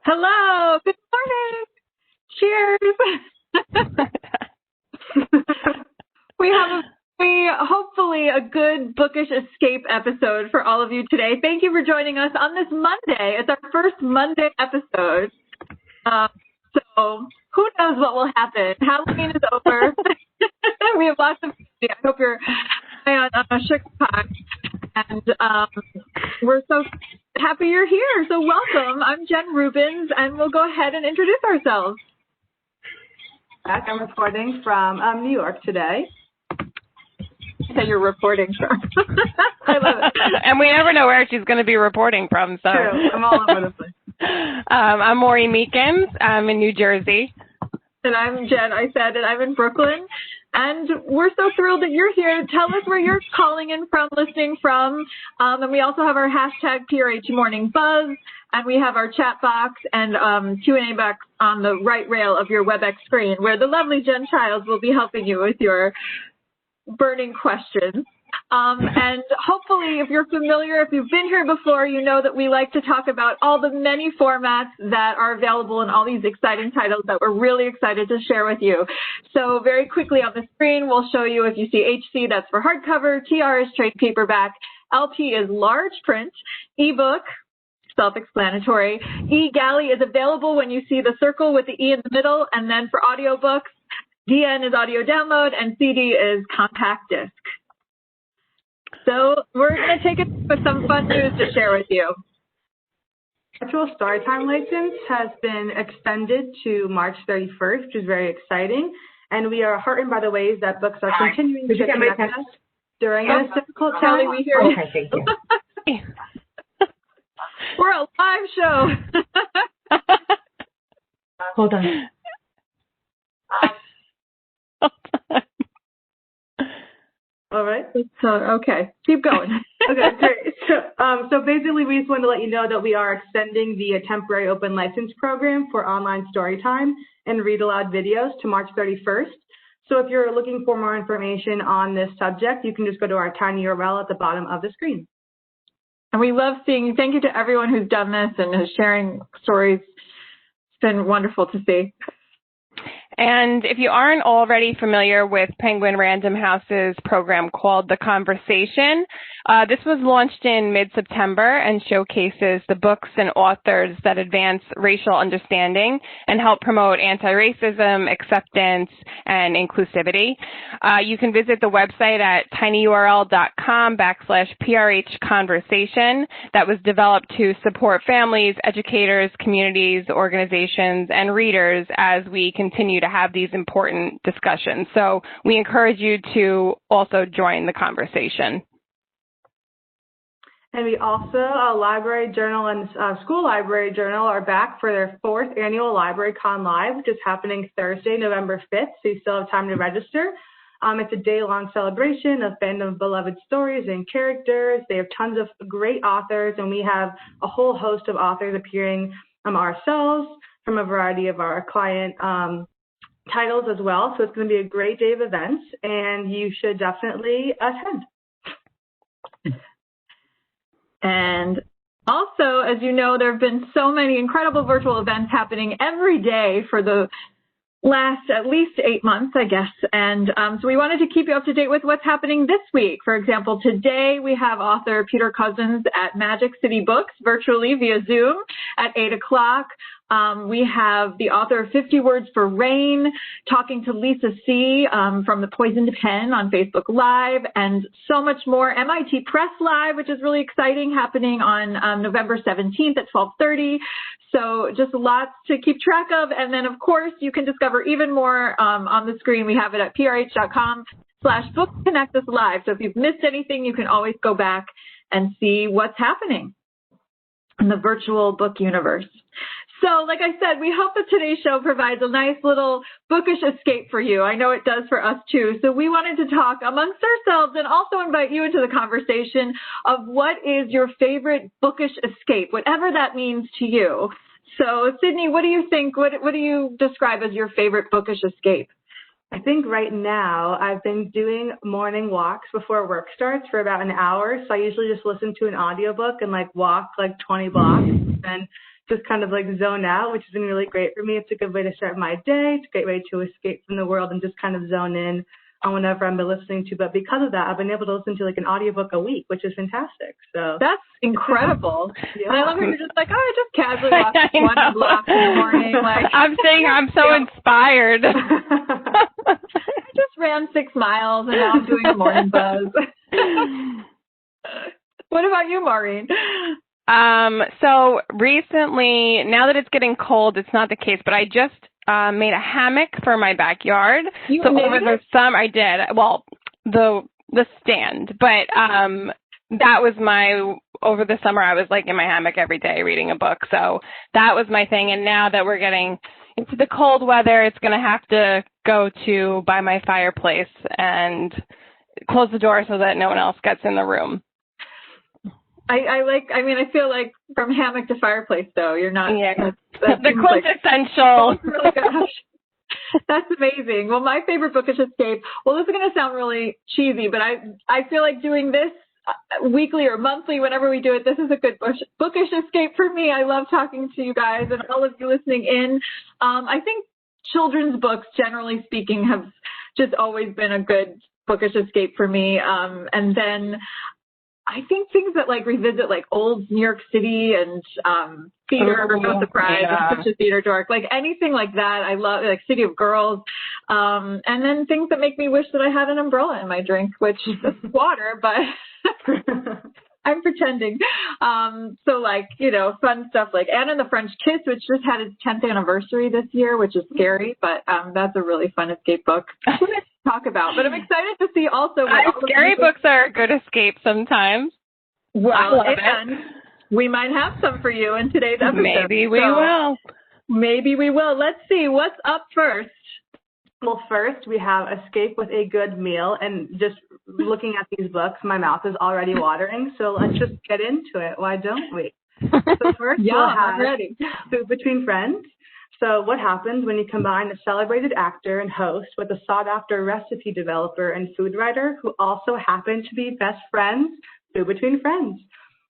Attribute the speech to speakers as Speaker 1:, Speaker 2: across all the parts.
Speaker 1: Hello, good morning. Cheers. We have hopefully a good bookish escape episode for all of you today. Thank you for joining us on this Monday. It's our first Monday episode. So who knows what will happen? Halloween is over. We have lots of candy. I hope you're on a sugar pie. And we're so happy you're here. So welcome. I'm Jen Rubens, and we'll go ahead and introduce ourselves.
Speaker 2: I'm reporting from New York today.
Speaker 1: So you're reporting from. I love it.
Speaker 3: And we never know where she's going to be reporting from. So.
Speaker 2: True. I'm all over the place.
Speaker 3: I'm Maureen Meekins. I'm in New Jersey.
Speaker 1: And I'm Jen. And I'm in Brooklyn. And we're so thrilled that you're here. Tell us where you're calling in from, listening from. And we also have our hashtag PRH Morning Buzz. And we have our chat box and Q&A box on the right rail of your WebEx screen, where the lovely Jen Childs will be helping you with your burning questions. And hopefully, if you're familiar, if you've been here before, you know that we like to talk about all the many formats that are available in all these exciting titles that we're really excited to share with you. So very quickly on the screen, we'll show you if you see HC, that's for hardcover, TR is trade paperback, LP is large print, ebook, self-explanatory, eGalley is available when you see the circle with the E in the middle, and then for audiobooks, DN is audio download, and CD is compact disc. So we're going to take it with some fun news to share with you.
Speaker 2: Virtual Storytime license has been extended to March 31st, which is very exciting. And we are heartened by the ways that books are continuing to connect us during this difficult time.
Speaker 1: Kelly, we hear you.
Speaker 4: Okay, thank you.
Speaker 1: We're a live show.
Speaker 4: Hold on.
Speaker 2: All right.
Speaker 1: So, okay, keep going.
Speaker 2: Okay, great. So basically, we just wanted to let you know that we are extending the temporary open license program for online storytime and read aloud videos to March 31st. So if you're looking for more information on this subject, you can just go to our tiny URL at the bottom of the screen.
Speaker 1: And we love seeing, thank you to everyone who's done this and is sharing stories. It's been wonderful to see.
Speaker 3: And if you aren't already familiar with Penguin Random House's program called The Conversation, this was launched in mid-September and showcases the books and authors that advance racial understanding and help promote anti-racism, acceptance, and inclusivity. You can visit the website at tinyurl.com/PRHconversation that was developed to support families, educators, communities, organizations, and readers as we continue to have these important discussions. So we encourage you to also join the conversation.
Speaker 2: And we also, Library Journal and School Library Journal are back for their 4th annual Library Con Live, which is happening Thursday, November 5th, so you still have time to register. It's a day-long celebration of fandom beloved stories and characters. They have tons of great authors, and we have a whole host of authors appearing ourselves from a variety of our client titles as well. So it's going to be a great day of events, and you should definitely attend.
Speaker 1: And also, as you know, there have been so many incredible virtual events happening every day for the last at least 8 months, I guess. And so we wanted to keep you up to date with what's happening this week. For example, today we have author Peter Cousins at Magic City Books virtually via Zoom at 8 o'clock. We have the author of 50 Words for Rain talking to Lisa C. From the Poisoned Pen on Facebook Live, and so much more. MIT Press Live, which is really exciting, happening on November 17th at 12:30. So just lots to keep track of. And then, of course, you can discover even more on the screen. We have it at prh.com/bookconnectuslive. So if you've missed anything, you can always go back and see what's happening in the virtual book universe. So, like I said, we hope that today's show provides a nice little bookish escape for you. I know it does for us, too. So we wanted to talk amongst ourselves and also invite you into the conversation of what is your favorite bookish escape, whatever that means to you. So, Sydney, what do you think? What do you describe as your favorite bookish escape?
Speaker 2: I think right now I've been doing morning walks before work starts for about an hour. So I usually just listen to an audiobook and like walk like 20 blocks and just kind of like zone out, which has been really great for me. It's a good way to start my day. It's a great way to escape from the world and just kind of zone in on whatever I'm listening to. But because of that, I've been able to listen to like an audiobook a week, which is fantastic. So
Speaker 1: that's incredible.
Speaker 2: Yeah.
Speaker 1: And I love how you're just like, oh, I just casually walk one block in the morning. Like
Speaker 3: I'm saying I'm so inspired.
Speaker 1: I just ran 6 miles and now I'm doing a morning buzz. What about you, Maureen?
Speaker 3: So recently, now that it's getting cold, it's not the case, but I just made a hammock for my backyard. So over the summer, I did. Well, the stand, but that was over the summer, I was like in my hammock every day reading a book. So that was my thing. And now that we're getting into the cold weather, it's going to have to go to by my fireplace and close the door so that no one else gets in the room.
Speaker 1: I feel like from hammock to fireplace, though, you're not.
Speaker 3: Yeah, the quintessential.
Speaker 1: Really good. That's amazing. Well, my favorite bookish escape, well, this is going to sound really cheesy, but I feel like doing this weekly or monthly, whenever we do it, this is a good bookish escape for me. I love talking to you guys and all of you listening in. I think children's books, generally speaking, have just always been a good bookish escape for me. And then I think things that like revisit like old New York City and theater, no surprise, I'm such a theater dork, like anything like that. I love like City of Girls. And then things that make me wish that I had an umbrella in my drink, which is water, but I'm pretending. So like, fun stuff like Anne and the French Kiss, which just had its 10th anniversary this year, which is scary, but that's a really fun escape book to talk about. But I'm excited to see also
Speaker 3: scary books are a good escape sometimes.
Speaker 1: Well, and we might have some for you in today's episode.
Speaker 3: Maybe we will.
Speaker 1: Maybe we will. Let's see. What's up first?
Speaker 2: Well, first we have Escape with a Good Meal, and just looking at these books, my mouth is already watering, so let's just get into it. Why don't we? So first we'll have Food Between Friends. So what happens when you combine a celebrated actor and host with a sought-after recipe developer and food writer who also happen to be best friends? Food Between Friends.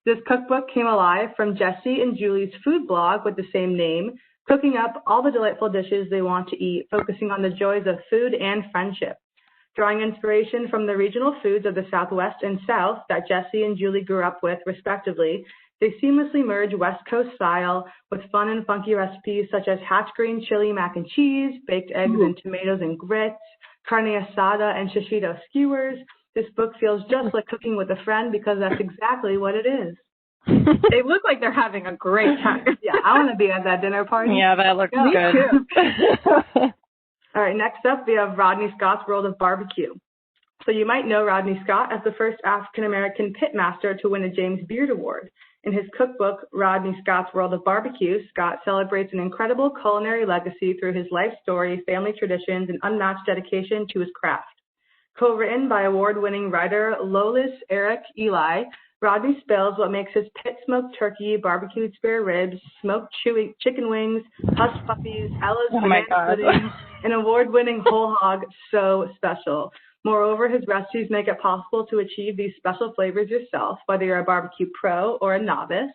Speaker 2: This cookbook came alive from Jesse and Julie's food blog with the same name, cooking up all the delightful dishes they want to eat, focusing on the joys of food and friendship. Drawing inspiration from the regional foods of the Southwest and South that Jesse and Julie grew up with, respectively, they seamlessly merge West Coast style with fun and funky recipes such as hatch green chili mac and cheese, baked eggs and tomatoes and grits, carne asada and shishito skewers. This book feels just like cooking with a friend because that's exactly what it is.
Speaker 1: They look like they're having a great time.
Speaker 2: Yeah, I want to be at that dinner party.
Speaker 3: Yeah, that looks good.
Speaker 2: All right, next up we have Rodney Scott's World of Barbecue. So you might know Rodney Scott as the first African-American pitmaster to win a James Beard Award. In his cookbook, Rodney Scott's World of Barbecue, Scott celebrates an incredible culinary legacy through his life story, family traditions, and unmatched dedication to his craft. Co-written by award-winning writer Lolis Eric Eli, Rodney spells what makes his pit-smoked turkey, barbecued spare ribs, smoked chicken wings, hush puppies, Ella's banana pudding, and award-winning whole hog so special. Moreover, his recipes make it possible to achieve these special flavors yourself, whether you're a barbecue pro or a novice.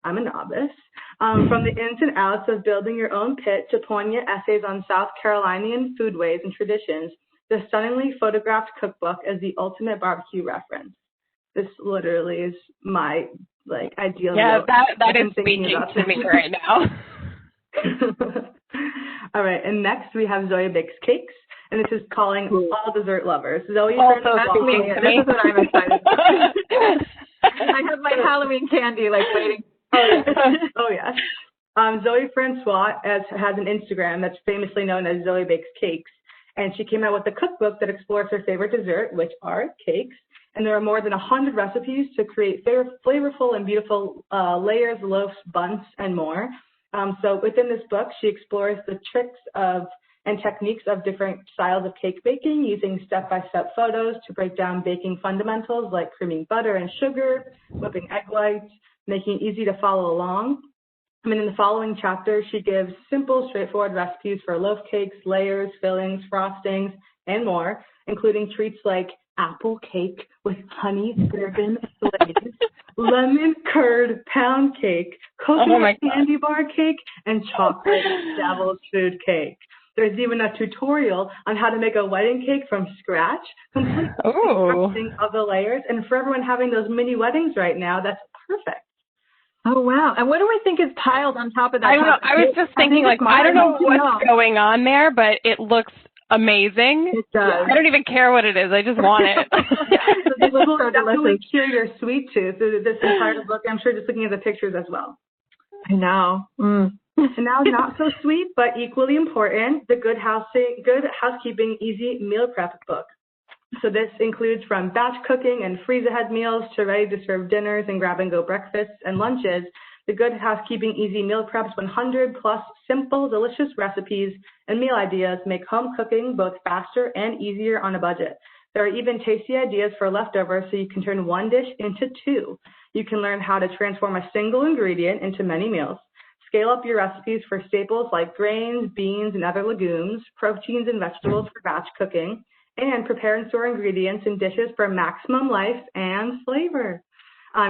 Speaker 2: I'm a novice. From the ins and outs of building your own pit to poignant essays on South Carolinian foodways and traditions, the stunningly photographed cookbook is the ultimate barbecue reference. This literally is my ideal.
Speaker 3: Yeah, that is speaking to me right now.
Speaker 2: All right, and next we have Zoe Bakes Cakes, and this is calling all dessert lovers. Zoe,
Speaker 1: that's me. This is what I'm excited about. I have my Halloween candy waiting.
Speaker 2: Oh yes. Zoe Francois has an Instagram that's famously known as Zoe Bakes Cakes, and she came out with a cookbook that explores her favorite dessert, which are cakes. And there are more than 100 recipes to create flavorful and beautiful layers, loaves, buns, and more. So within this book, she explores the tricks and techniques of different styles of cake baking, using step-by-step photos to break down baking fundamentals like creaming butter and sugar, whipping egg whites, making it easy to follow along. I mean, in the following chapter, she gives simple, straightforward recipes for loaf cakes, layers, fillings, frostings, and more, including treats like apple cake with honey bourbon glaze, lemon curd pound cake, coconut candy bar cake, and chocolate devil's food cake. There's even a tutorial on how to make a wedding cake from scratch, complete constructing of the layers. And for everyone having those mini weddings right now, that's perfect.
Speaker 1: Oh, wow. And what do I think is piled on top of that?
Speaker 3: I don't know. I was just thinking, like, I don't know what's going on there, but it looks amazing.
Speaker 1: It does.
Speaker 3: I don't even care what it is. I just want it.
Speaker 2: It will definitely cure your sweet tooth through this entire book. I'm sure just looking at the pictures as well.
Speaker 1: I know.
Speaker 2: And now, not so sweet, but equally important, the Good Housekeeping Easy Meal Prep book. So this includes from batch cooking and freeze-ahead meals to ready-to-serve dinners and grab-and-go breakfasts and lunches. The Good Housekeeping Easy Meal Prep's 100-plus simple, delicious recipes and meal ideas make home cooking both faster and easier on a budget. There are even tasty ideas for leftovers, so you can turn one dish into two. You can learn how to transform a single ingredient into many meals. Scale up your recipes for staples like grains, beans, and other legumes, proteins and vegetables for batch cooking, and prepare and store ingredients and dishes for maximum life and flavor.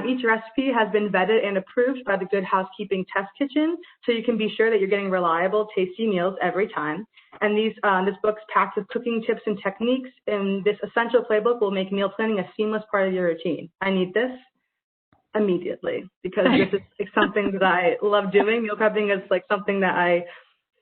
Speaker 2: Each recipe has been vetted and approved by the Good Housekeeping Test Kitchen, so you can be sure that you're getting reliable, tasty meals every time. And this book's packed with cooking tips and techniques, and this essential playbook will make meal planning a seamless part of your routine. I need this immediately because this is something that I love doing. Meal prepping is like something that I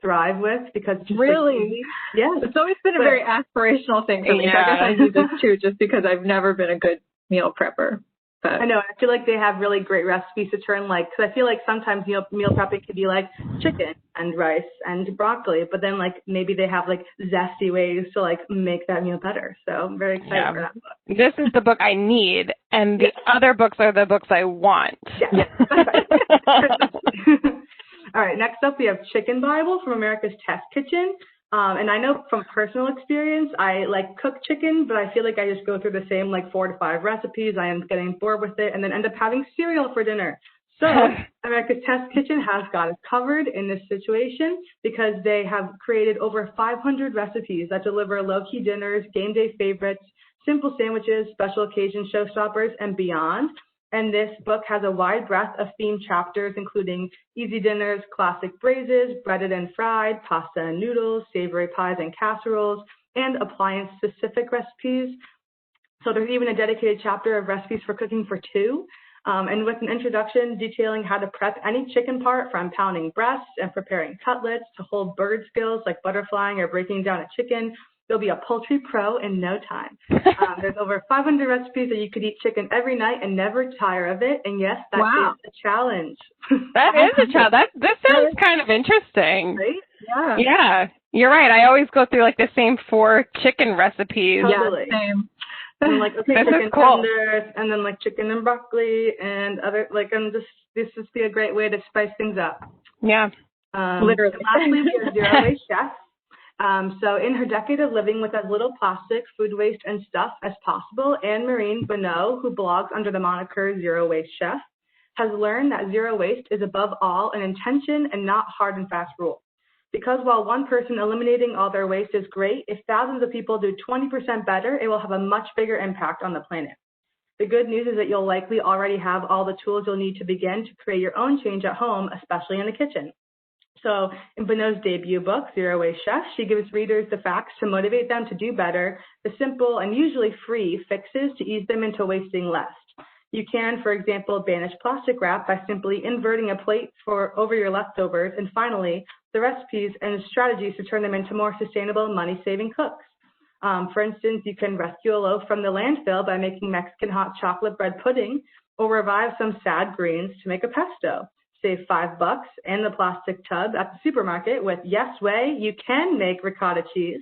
Speaker 2: thrive with because it's just
Speaker 1: really,
Speaker 2: yes,
Speaker 1: it's always been a very aspirational thing for me. So I guess I need this too, just because I've never been a good meal prepper. But
Speaker 2: I know. I feel like they have really great recipes to turn because I feel like sometimes meal prepping could be like chicken and rice and broccoli, but then like maybe they have like zesty ways to like make that meal better. So I'm very excited for that book.
Speaker 3: This is the book I need, and the other books are the books I want.
Speaker 2: Yes. All right, next up we have Chicken Bible from America's Test Kitchen. And I know from personal experience, I like cook chicken, but I feel like I just go through the same like 4 to 5 recipes. I am getting bored with it and then end up having cereal for dinner. So America's Test Kitchen has got us covered in this situation because they have created over 500 recipes that deliver low-key dinners, game day favorites, simple sandwiches, special occasion showstoppers, and beyond. And this book has a wide breadth of themed chapters, including easy dinners, classic braises, breaded and fried, pasta and noodles, savory pies and casseroles, and appliance-specific recipes. So there's even a dedicated chapter of recipes for cooking for 2. And with an introduction detailing how to prep any chicken part from pounding breasts and preparing cutlets to whole bird skills like butterflying or breaking down a chicken, you'll be a poultry pro in no time. There's over 500 recipes that you could eat chicken every night and never tire of it. And yes, that is a challenge.
Speaker 3: That is a challenge. This sounds kind of interesting.
Speaker 2: Right? Yeah.
Speaker 3: Yeah, you're right. I always go through like the same 4 chicken recipes.
Speaker 2: Totally.
Speaker 1: Yeah, same.
Speaker 2: And like, okay,
Speaker 3: this
Speaker 2: chicken
Speaker 3: is cool.
Speaker 2: tenders, and then like chicken and broccoli, and other this would be a great way to spice things up.
Speaker 3: Yeah,
Speaker 1: literally.
Speaker 2: Lastly, we have Zero Waste Chef. So in her decade of living with as little plastic, food waste, and stuff as possible, Anne-Marie Bonneau, who blogs under the moniker Zero Waste Chef, has learned that zero waste is above all an intention and not hard and fast rule. Because while one person eliminating all their waste is great, if thousands of people do 20% better, it will have a much bigger impact on the planet. The good news is that you'll likely already have all the tools you'll need to begin to create your own change at home, especially in the kitchen. So in Bonneau's debut book, Zero Waste Chef, she gives readers the facts to motivate them to do better, the simple and usually free fixes to ease them into wasting less. You can, for example, banish plastic wrap by simply inverting a plate over your leftovers, and finally, the recipes and strategies to turn them into more sustainable, money-saving cooks. For instance, you can rescue a loaf from the landfill by making Mexican hot chocolate bread pudding, or revive some sad greens to make a pesto. Save $5 and the plastic tub at the supermarket with Yes Way, you can make ricotta cheese.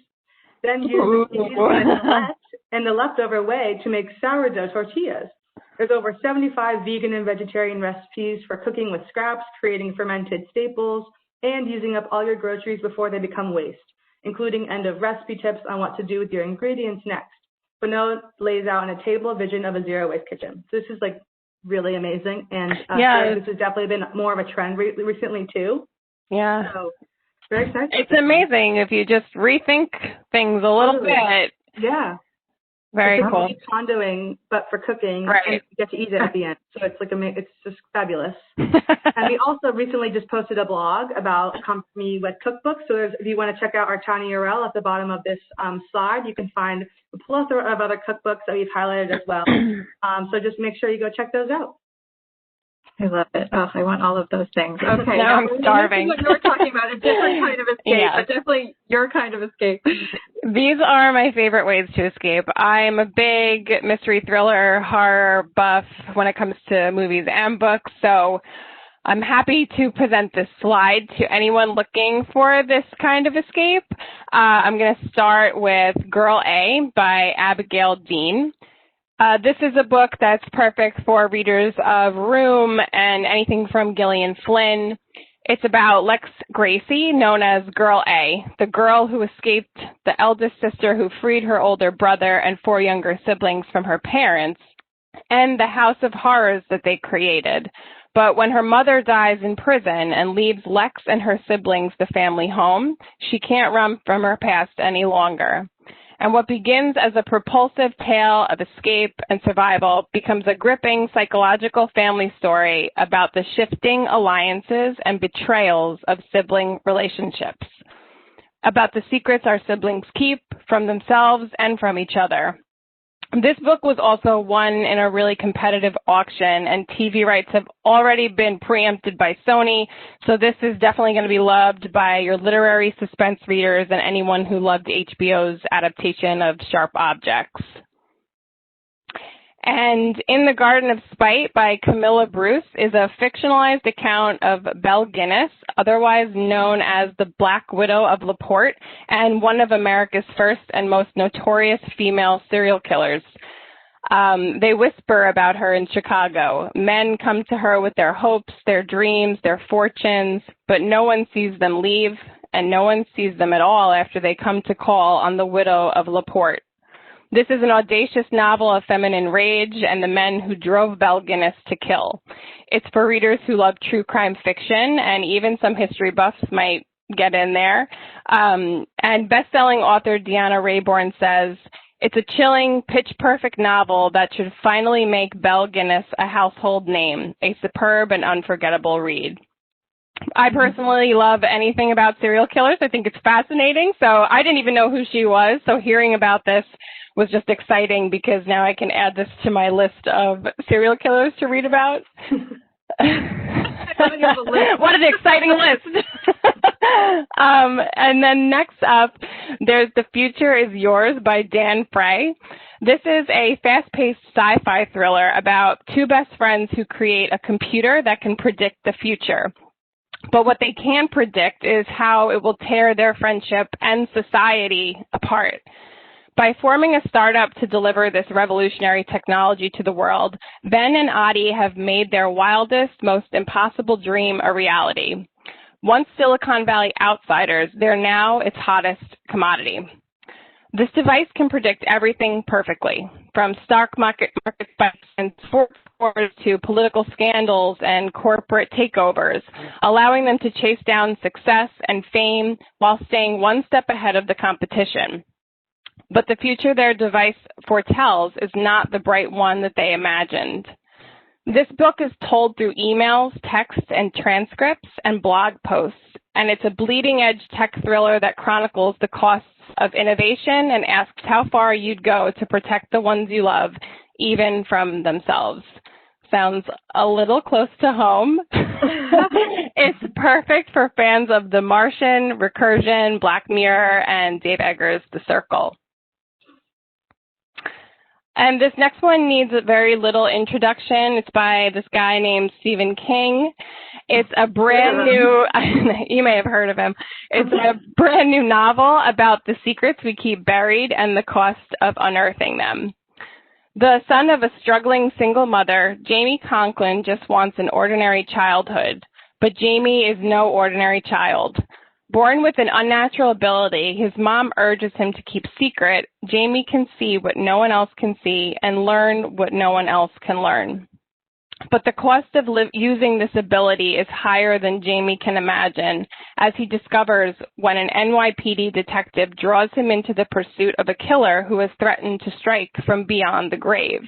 Speaker 2: Then use the cheese and the leftover whey to make sourdough tortillas. There's over 75 vegan and vegetarian recipes for cooking with scraps, creating fermented staples, and using up all your groceries before they become waste, including end-of-recipe tips on what to do with your ingredients next. Bonneau lays out on a table a vision of a zero-waste kitchen. So this is like really amazing. And this has definitely been more of a trend recently too.
Speaker 3: Yeah.
Speaker 2: So very excited.
Speaker 3: It's amazing if you just rethink things a little bit.
Speaker 2: Yeah.
Speaker 3: Very cool.
Speaker 2: It's condoing, but for cooking, and you get to eat it at the end. So it's like it's just fabulous. And we also recently just posted a blog about company wet cookbooks. So if you want to check out our tiny URL at the bottom of this slide, you can find a plethora of other cookbooks that we've highlighted as well. So just make sure you go check those out.
Speaker 1: I love it. Oh, I want all of those things. Okay.
Speaker 3: Now I'm starving.
Speaker 1: This is what you were talking about, a different kind of escape, but definitely your kind of escape.
Speaker 3: These are my favorite ways to escape. I'm a big mystery thriller, horror buff when it comes to movies and books, so I'm happy to present this slide to anyone looking for this kind of escape. I'm going to start with Girl A by Abigail Dean. This is a book that's perfect for readers of Room and anything from Gillian Flynn. It's about Lex Gracie, known as Girl A, the girl who escaped the eldest sister who freed her older brother and 4 younger siblings from her parents, and the house of horrors that they created. But when her mother dies in prison and leaves Lex and her siblings the family home, she can't run from her past any longer. And what begins as a propulsive tale of escape and survival becomes a gripping psychological family story about the shifting alliances and betrayals of sibling relationships, about the secrets our siblings keep from themselves and from each other. This book was also won in a really competitive auction, and TV rights have already been preempted by Sony, so this is definitely going to be loved by your literary suspense readers and anyone who loved HBO's adaptation of Sharp Objects. And In the Garden of Spite by Camilla Bruce is a fictionalized account of Belle Guinness, otherwise known as the Black Widow of LaPorte, and one of America's first and most notorious female serial killers. They whisper about her in Chicago. Men come to her with their hopes, their dreams, their fortunes, but no one sees them leave, and no one sees them at all after they come to call on the widow of LaPorte. This is an audacious novel of feminine rage and the men who drove Belle Guinness to kill. It's for readers who love true crime fiction, and even some history buffs might get in there. And best-selling author Deanna Raybourn says, "It's a chilling, pitch-perfect novel that should finally make Belle Guinness a household name, a superb and unforgettable read." I personally love anything about serial killers. I think it's fascinating. So I didn't even know who she was. So hearing about this was just exciting because now I can add this to my list of serial killers to read about. What an exciting list. And then next up, there's The Future Is Yours by Dan Frey. This is a fast-paced sci-fi thriller about 2 best friends who create a computer that can predict the future. But what they can predict is how it will tear their friendship and society apart. By forming a startup to deliver this revolutionary technology to the world, Ben and Adi have made their wildest, most impossible dream a reality. Once Silicon Valley outsiders, they're now its hottest commodity. This device can predict everything perfectly, from stock market spikes and sports scores to political scandals and corporate takeovers, allowing them to chase down success and fame while staying one step ahead of the competition. But the future their device foretells is not the bright one that they imagined. This book is told through emails, texts, and transcripts and blog posts, and it's a bleeding-edge tech thriller that chronicles the costs of innovation and asks how far you'd go to protect the ones you love, even from themselves. Sounds a little close to home. It's perfect for fans of The Martian, Recursion, Black Mirror, and Dave Eggers' The Circle. And this next one needs a very little introduction. It's by this guy named Stephen King. It's a brand new, you may have heard of him. It's a brand new novel about the secrets we keep buried and the cost of unearthing them. The son of a struggling single mother, Jamie Conklin just wants an ordinary childhood, but Jamie is no ordinary child. Born with an unnatural ability, his mom urges him to keep secret. Jamie can see what no one else can see and learn what no one else can learn. But the cost of using this ability is higher than Jamie can imagine, as he discovers when an NYPD detective draws him into the pursuit of a killer who has threatened to strike from beyond the grave.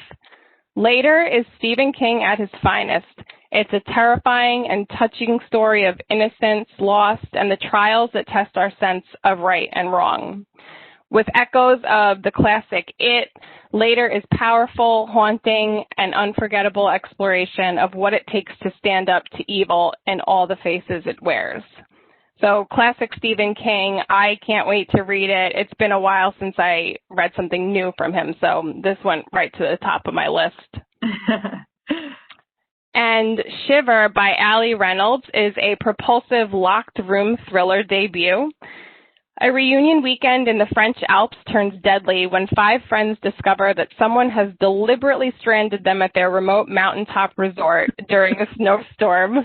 Speaker 3: Later is Stephen King at his finest. It's a terrifying and touching story of innocence, loss, and the trials that test our sense of right and wrong. With echoes of the classic It, Later is powerful, haunting, and unforgettable exploration of what it takes to stand up to evil in all the faces it wears. So classic Stephen King, I can't wait to read it. It's been a while since I read something new from him, so this went right to the top of my list. And Shiver by Allie Reynolds is a propulsive locked room thriller debut. A reunion weekend in the French Alps turns deadly when 5 friends discover that someone has deliberately stranded them at their remote mountaintop resort during a snowstorm.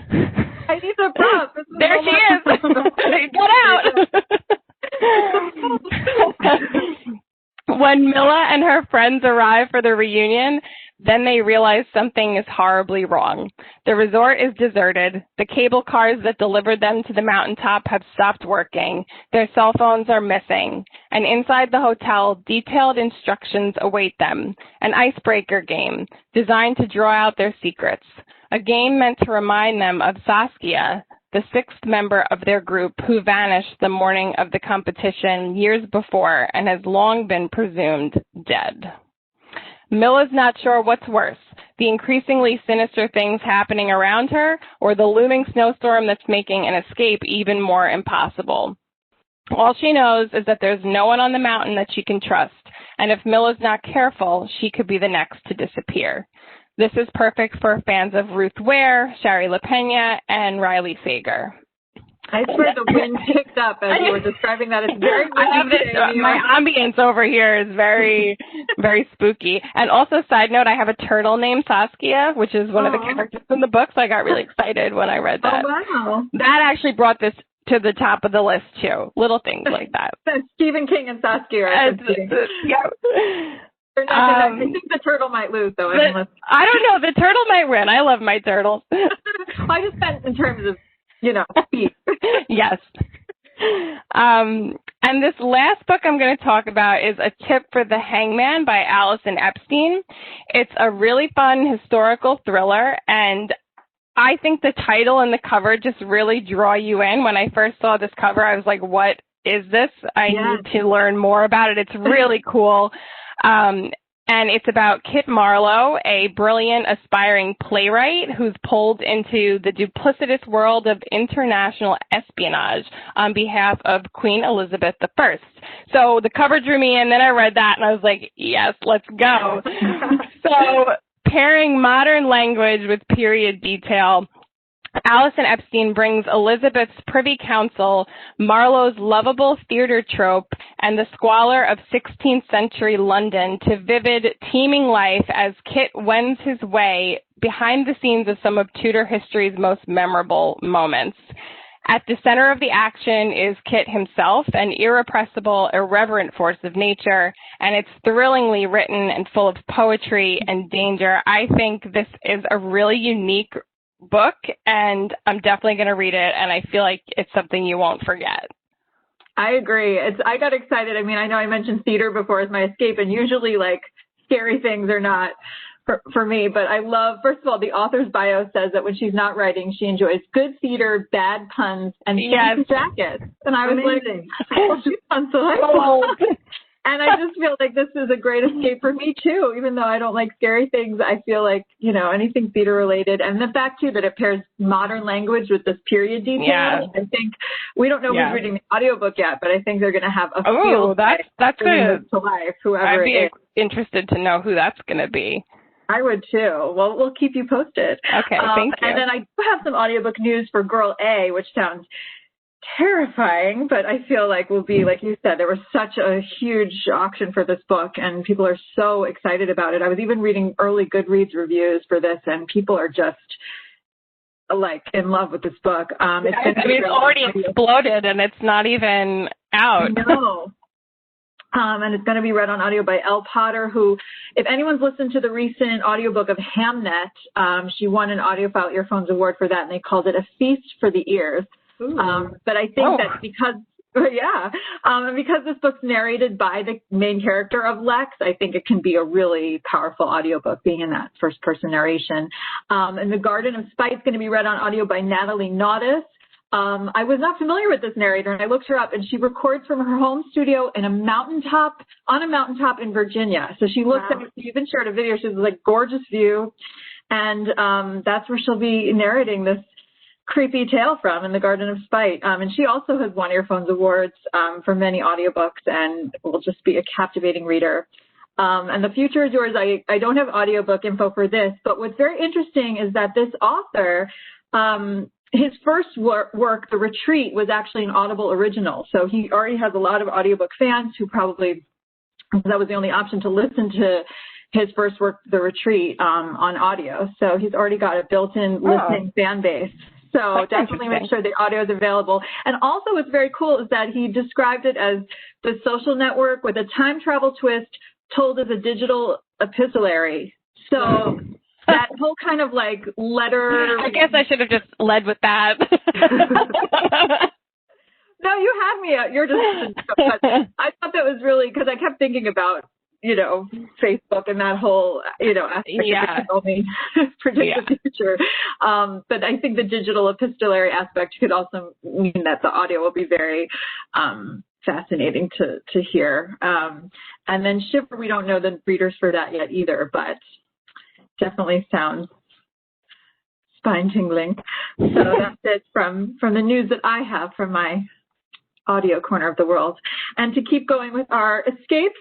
Speaker 1: I need the prop.
Speaker 3: There she is. Get out. When Mila and her friends arrive for the reunion, then they realize something is horribly wrong. The resort is deserted. The cable cars that delivered them to the mountaintop have stopped working. Their cell phones are missing. And inside the hotel, detailed instructions await them. An icebreaker game designed to draw out their secrets. A game meant to remind them of Saskia, the 6th member of their group who vanished the morning of the competition years before and has long been presumed dead. Mila's not sure what's worse, the increasingly sinister things happening around her or the looming snowstorm that's making an escape even more impossible. All she knows is that there's no one on the mountain that she can trust, and if Mila's not careful, she could be the next to disappear. This is perfect for fans of Ruth Ware, Shari LaPena, and Riley Sager.
Speaker 1: I swear the wind picked up as you were describing that. It's very windy.
Speaker 3: My ambience over here is very, very spooky. And also, side note, I have a turtle named Saskia, which is one of the characters in the book, so I got really excited when I read that.
Speaker 1: Oh, wow.
Speaker 3: That actually brought this to the top of the list, too. Little things like that.
Speaker 1: Stephen King and Saskia are competing. I think the turtle might lose, though.
Speaker 3: I don't know. The turtle might win. I love my turtles.
Speaker 1: I just meant in terms of, speed.
Speaker 3: Yes. And this last book I'm going to talk about is A Tip for the Hangman by Allison Epstein. It's a really fun historical thriller, and I think the title and the cover just really draw you in. When I first saw this cover, I was like, what is this? I need to learn more about it. It's really cool. And it's about Kit Marlowe, a brilliant, aspiring playwright who's pulled into the duplicitous world of international espionage on behalf of Queen Elizabeth I. So the cover drew me in, then I read that, and I was like, yes, let's go. So pairing modern language with period detail, Allison Epstein brings Elizabeth's Privy Council, Marlowe's lovable theater trope, and the squalor of 16th century London to vivid, teeming life as Kit wends his way behind the scenes of some of Tudor history's most memorable moments. At the center of the action is Kit himself, an irrepressible, irreverent force of nature, and it's thrillingly written and full of poetry and danger. I think this is a really unique book, and I'm definitely going to read it, and I feel like it's something you won't forget.
Speaker 1: I agree. I got excited. I mean, I know I mentioned theater before as my escape, and usually, scary things are not for me, but I love, first of all, the author's bio says that when she's not writing, she enjoys good theater, bad puns, and jackets. And I was
Speaker 2: amazing.
Speaker 1: She's fun, so I And I just feel like this is a great escape for me, too. Even though I don't like scary things, I feel like, anything theater-related. And the fact, too, that it pairs modern language with this period detail. Yeah. I think, we don't know who's reading the audiobook yet, but I think they're going to have a feel
Speaker 3: that's good.
Speaker 1: To life, whoever
Speaker 3: I'd be
Speaker 1: it is.
Speaker 3: Interested to know who that's going to be.
Speaker 1: I would, too. Well, we'll keep you posted.
Speaker 3: Okay, thank you.
Speaker 1: And then I do have some audiobook news for Girl A, which sounds terrifying, but I feel like will be, like you said, there was such a huge auction for this book, and people are so excited about it. I was even reading early Goodreads reviews for this, and people are just, in love with this book. It's already
Speaker 3: exploded, and it's not even out.
Speaker 1: No. And it's going to be read on audio by Elle Potter, who, if anyone's listened to the recent audiobook of Hamnet, she won an Audiophile Earphones Award for that, and they called it a feast for the ears. But I think that because, and because this book's narrated by the main character of Lex, I think it can be a really powerful audiobook, being in that first-person narration. And The Garden of Spite is going to be read on audio by Natalie Naudus. I was not familiar with this narrator, and I looked her up, and she records from her home studio in on a mountaintop in Virginia. So she looks at, she even shared a video, she has like gorgeous view, and that's where she'll be narrating this creepy tale from, in The Garden of Spite. And she also has won Earphones Awards for many audiobooks and will just be a captivating reader. And the future is yours. I don't have audiobook info for this, but what's very interesting is that this author, his first work, The Retreat, was actually an Audible original. So he already has a lot of audiobook fans who probably, that was the only option to listen to his first work, The Retreat, on audio. So he's already got a built-in listening fan base. So that's definitely make sure the audio is available. And also what's very cool is that he described it as the social network with a time travel twist told as a digital epistolary. So that whole kind of like letter.
Speaker 3: I guess I should have just led with that.
Speaker 1: No, you had me. You're just. I thought that was really, because I kept thinking about, Facebook and that whole, aspect of help me predict the future. But I think the digital epistolary aspect could also mean that the audio will be very fascinating to hear. And then Shiver, we don't know the readers for that yet either, but definitely sounds spine-tingling. So that's it from the news that I have from my audio corner of the world. And to keep going with our escapes,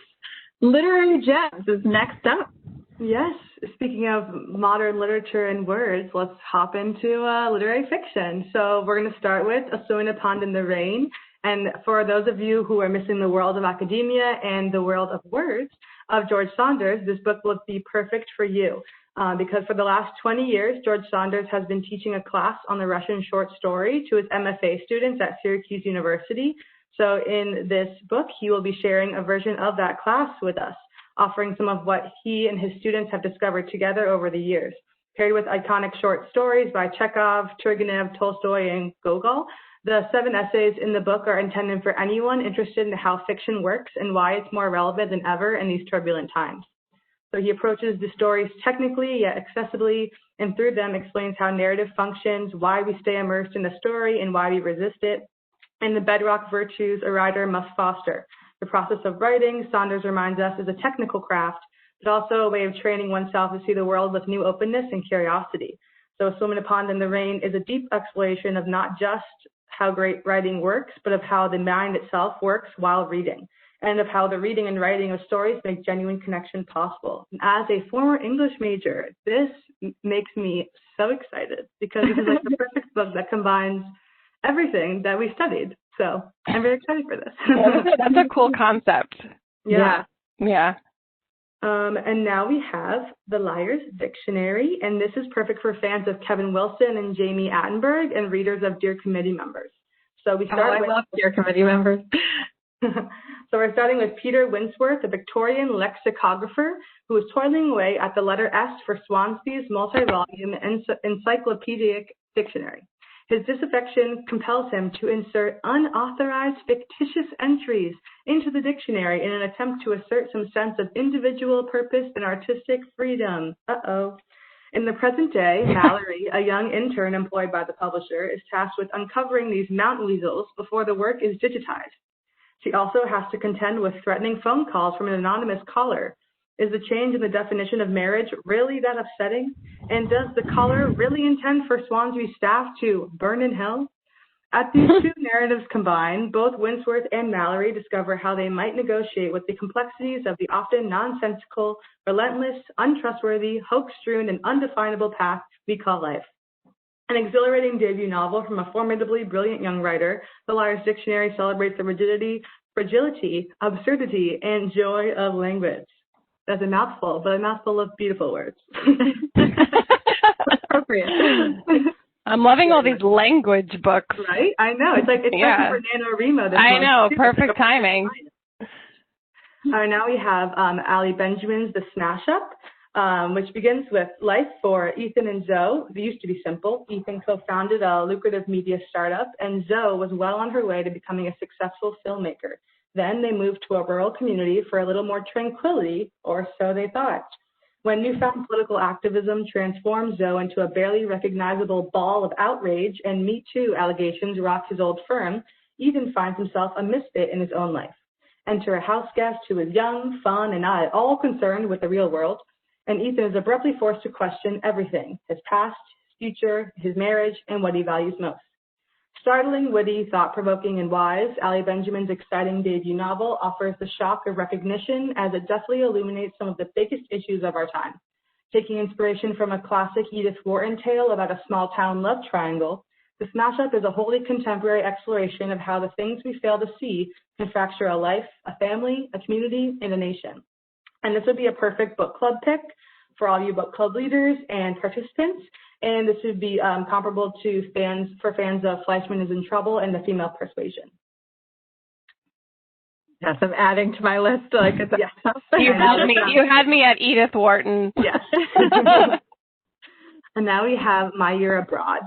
Speaker 1: Literary Gems is next up.
Speaker 2: Yes. Speaking of modern literature and words, let's hop into literary fiction. So we're going to start with A Swimming a Pond in the Rain. And for those of you who are missing the world of academia and the world of words of George Saunders, this book will be perfect for you. Because for the last 20 years, George Saunders has been teaching a class on the Russian short story to his MFA students at Syracuse University. So in this book, he will be sharing a version of that class with us, offering some of what he and his students have discovered together over the years. Paired with iconic short stories by Chekhov, Turgenev, Tolstoy, and Gogol, the 7 essays in the book are intended for anyone interested in how fiction works and why it's more relevant than ever in these turbulent times. So he approaches the stories technically yet accessibly, and through them explains how narrative functions, why we stay immersed in the story, and why we resist it, and the bedrock virtues a writer must foster. The process of writing, Saunders reminds us, is a technical craft, but also a way of training oneself to see the world with new openness and curiosity. So A Swim in a Pond in the Rain is a deep exploration of not just how great writing works, but of how the mind itself works while reading, and of how the reading and writing of stories make genuine connection possible. And as a former English major, this makes me so excited because this is like the perfect book that combines everything that we studied. So I'm very excited for this.
Speaker 3: That's a cool concept.
Speaker 2: Yeah.
Speaker 3: And
Speaker 2: now we have The Liar's Dictionary, and this is perfect for fans of Kevin Wilson and Jamie Attenberg and readers of Dear Committee members. So we start
Speaker 1: I love Dear Committee members.
Speaker 2: So we're starting with Peter Winsworth, a Victorian lexicographer who is toiling away at the letter S for Swansea's multi-volume encyclopedic dictionary. His disaffection compels him to insert unauthorized fictitious entries into the dictionary in an attempt to assert some sense of individual purpose and artistic freedom. In the present day, Mallory, a young intern employed by the publisher, is tasked with uncovering these mountain weasels before the work is digitized. She also has to contend with threatening phone calls from an anonymous caller. Is the change in the definition of marriage really that upsetting? And does the caller really intend for Swansea staff to burn in hell? As these two narratives combine, both Winsworth and Mallory discover how they might negotiate with the complexities of the often nonsensical, relentless, untrustworthy, hoax-strewn, and undefinable path we call life. An exhilarating debut novel from a formidably brilliant young writer, The Liar's Dictionary celebrates the rigidity, fragility, absurdity, and joy of language. That's a mouthful, but a mouthful of beautiful words.
Speaker 1: Appropriate.
Speaker 3: I'm loving all these language books.
Speaker 2: Right? I know. It's like, it's perfect for NaNoWriMo.
Speaker 3: I know. Perfect timing.
Speaker 2: Now we have Allie Benjamin's The Smash Up, which begins with life for Ethan and Zoe. It used to be simple. Ethan co-founded a lucrative media startup, and Zoe was well on her way to becoming a successful filmmaker. Then they moved to a rural community for a little more tranquility, or so they thought. When newfound political activism transformed Zoe into a barely recognizable ball of outrage and Me Too allegations rocked his old firm, Ethan finds himself a misfit in his own life. Enter a house guest who is young, fun, and not at all concerned with the real world, and Ethan is abruptly forced to question everything: his past, his future, his marriage, and what he values most. Startling, witty, thought-provoking, and wise, Allie Benjamin's exciting debut novel offers the shock of recognition as it deftly illuminates some of the biggest issues of our time. Taking inspiration from a classic Edith Wharton tale about a small-town love triangle, The Smash Up is a wholly contemporary exploration of how the things we fail to see can fracture a life, a family, a community, and a nation. And this would be a perfect book club pick for all you book club leaders and participants. And this would be comparable to fans of Fleischman is in Trouble and The Female Persuasion.
Speaker 1: Yes, I'm adding to my list.
Speaker 3: Yes. You had me at Edith Wharton.
Speaker 2: Yes. And now we have My Year Abroad.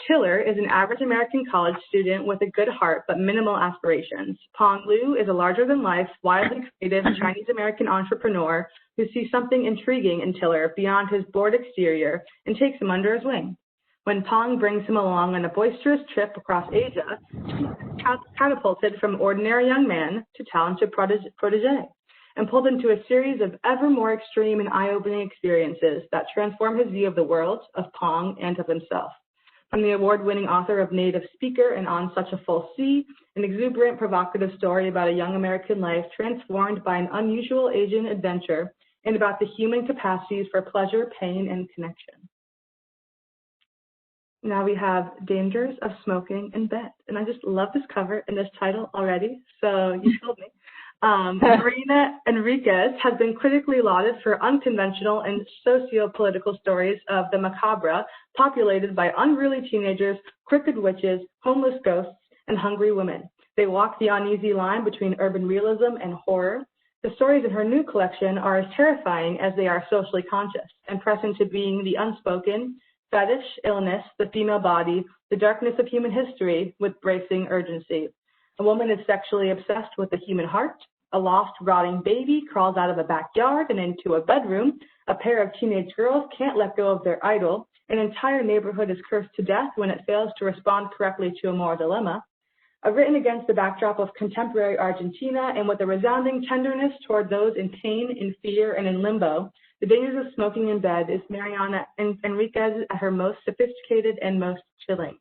Speaker 2: Tiller is an average American college student with a good heart but minimal aspirations. Pong Lu is a larger-than-life, wildly creative Chinese-American entrepreneur who sees something intriguing in Tiller beyond his bored exterior and takes him under his wing. When Pong brings him along on a boisterous trip across Asia, he's catapulted from ordinary young man to talented protege and pulled into a series of ever more extreme and eye-opening experiences that transform his view of the world, of Pong, and of himself. From the award-winning author of Native Speaker and On Such a Full Sea, an exuberant, provocative story about a young American life transformed by an unusual Asian adventure and about the human capacities for pleasure, pain, and connection. Now we have Dangers of Smoking in Bed. And I just love this cover and this title already, so you told me. Marina Enriquez has been critically lauded for unconventional and socio-political stories of the macabre, populated by unruly teenagers, crooked witches, homeless ghosts, and hungry women. They walk the uneasy line between urban realism and horror. The stories in her new collection are as terrifying as they are socially conscious and press into being the unspoken, fetish, illness, the female body, the darkness of human history with bracing urgency. A woman is sexually obsessed with the human heart. A lost, rotting baby crawls out of a backyard and into a bedroom. A pair of teenage girls can't let go of their idol. An entire neighborhood is cursed to death when it fails to respond correctly to a moral dilemma. Written against the backdrop of contemporary Argentina and with a resounding tenderness toward those in pain, in fear, and in limbo, The Dangers of Smoking in Bed is Mariana Enriquez at her most sophisticated and most chilling.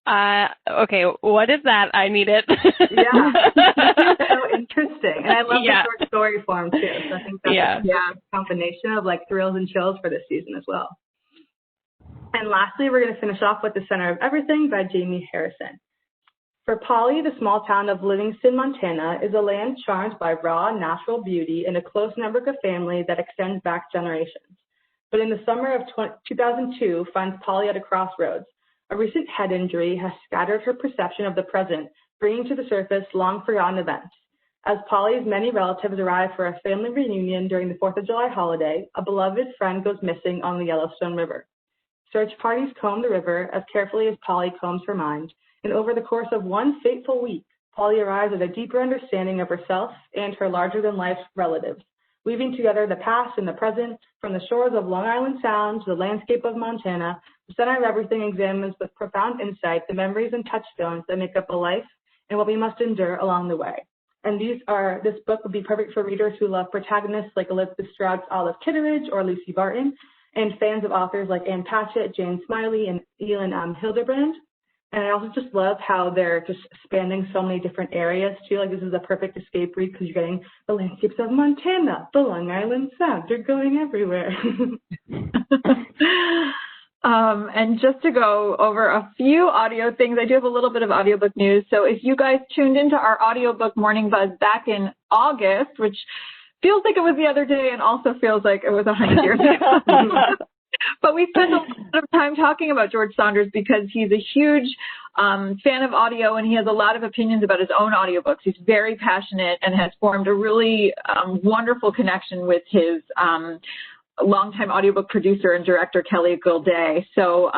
Speaker 3: Okay, what is that? I need it.
Speaker 2: Yeah, it's so interesting. And I love the short story form, too. So I think that's a combination of like thrills and chills for this season as well. And lastly, we're going to finish off with The Center of Everything by Jamie Harrison. For Polly, the small town of Livingston, Montana, is a land charmed by raw, natural beauty and a close network of family that extends back generations. But in the summer of 2002 finds Polly at a crossroads. A recent head injury has scattered her perception of the present, bringing to the surface long-forgotten events. As Polly's many relatives arrive for a family reunion during the 4th of July holiday, a beloved friend goes missing on the Yellowstone River. Search parties comb the river as carefully as Polly combs her mind, and over the course of one fateful week, Polly arrives at a deeper understanding of herself and her larger-than-life relatives, weaving together the past and the present, from the shores of Long Island Sound to the landscape of Montana. The Center of Everything examines with profound insight the memories and touchstones that make up a life and what we must endure along the way. And this book would be perfect for readers who love protagonists like Elizabeth Strout's Olive Kitteridge or Lucy Barton, and fans of authors like Ann Patchett, Jane Smiley, and Elin Hildebrand. And I also just love how they're just spanning so many different areas too. Like this is a perfect escape read because you're getting the landscapes of Montana, the Long Island Sound. You're going everywhere.
Speaker 1: And just to go over a few audio things, I do have a little bit of audiobook news. So if you guys tuned into our audiobook Morning Buzz back in August, which feels like it was the other day and also feels like it was 100 years ago. But we spend a lot of time talking about George Saunders because he's a huge fan of audio, and he has a lot of opinions about his own audiobooks. He's very passionate and has formed a really wonderful connection with his longtime audiobook producer and director, Kelly Gilday. So,